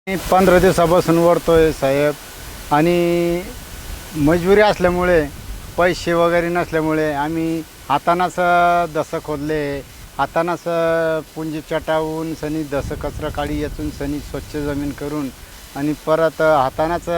15 दिवसापासून ओढतोय साहेब आणि मजबुरी असल्यामुळे पैसे वगैरे नसल्यामुळे आम्ही हातानाच दसं खोदले, हातानाच पुंजी चटावून सनी दसं कचरा काढी यातून सनी स्वच्छ जमीन करून आणि परत हातानाच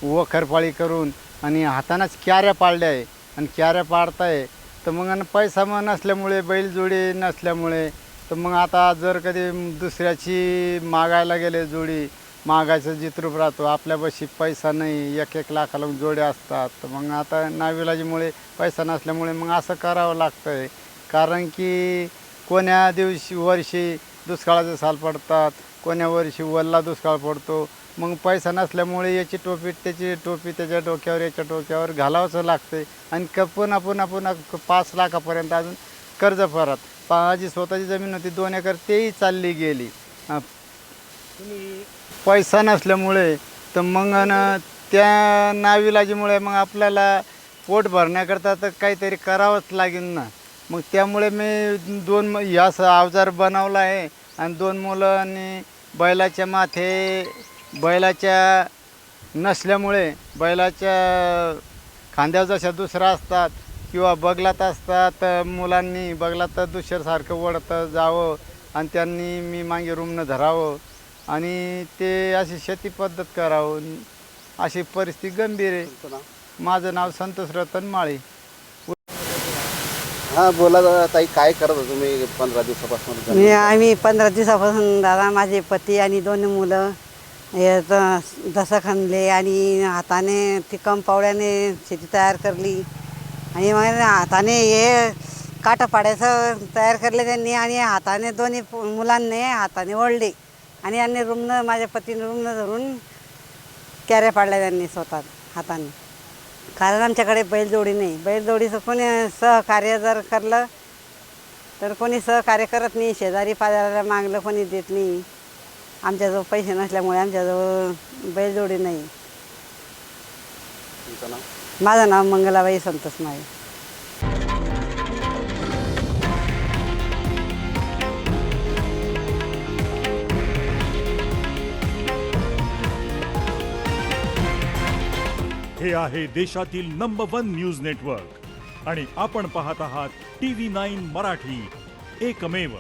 वखरपाळी करून आणि हातानाच क्याऱ्या पाळल्या आहे आणि क्याऱ्या पाडताय. तर मग पैसा मग नसल्यामुळे बैलजोडी नसल्यामुळे तर मग आता जर कधी दुसऱ्याची मागायला गेले जोडी मागायचं जितरूप राहतो, आपल्यापाशी पैसा नाही, 1-1 लाखाला जोड्या असतात. तर मग आता नाविलाजीमुळे पैसा नसल्यामुळे मग असं करावं लागतं आहे. कारण की कोण्या दिवशी वर्षी दुष्काळाचे साल पडतात, कोण्या वर्षी वल्ला दुष्काळ पडतो. मग पैसा नसल्यामुळे याची टोपी त्याची टोपी त्याच्या डोक्यावर याच्या डोक्यावर घालावंच लागते आणि पुन्हा पुन्हा पुन्हा 5 लाखापर्यंत अजून कर्ज परत. माझी स्वतःची जमीन होती 2 एकर, तेही चालली गेली पैसा नसल्यामुळे. तर मग त्या नाविलाजीमुळे मग आपल्याला पोट भरण्याकरता तर काहीतरी करावंच लागेल ना. मग त्यामुळे मी 2 असं अवजार बनवलं आहे आणि 2 मुलांनी बैलाच्या माथे बैलाच्या नसल्यामुळे बैलाच्या खांद्यावर जशा दुसरा असतात किंवा बगलात असतात, मुलांनी बगलात दुसऱ्यासारखं ओढतं जावं आणि त्यांनी मी मागे रुमणं धरावं आणि ते अशी शेती पद्धत करावं. अशी परिस्थिती गंभीर आहे. माझं नाव संतोष रतन माळी. हां बोला दादा. ताई, काय करत होता तुम्ही 15 दिवसापासून? आम्ही 15 दिवसापासून दादा, माझे पती आणि 2 मुलं हे दसं खणले आणि हाताने ती कंपावड्याने शेती तयार करली आणि मग हाताने हे काटा पाड्याचं तयार करले त्यांनी आणि हाताने दोन्ही मुलांनी हाताने ओढले आणि यांनी रुमणं, माझ्या पतीने रुमणं धरून क्याऱ्या पाडल्या त्यांनी स्वतः हाताने. कारण आमच्याकडे बैलजोडी नाही. बैलजोडीचं कोणी सहकार्य जर करलं तर कोणी सहकार्य करत नाही. शेजारी पाजाराला मागलं कोणी देत नाही. आमच्याजवळ पैसे नसल्यामुळे आमच्याजवळ बैलजोडी नाही. तुमचं नाव? माझं नाव मंगलाबाई संतोष माळी. हे आहे देशातील नंबर 1 न्यूज नेटवर्क आणि आपण पाहत आहात TV9 मराठी, एकमेव.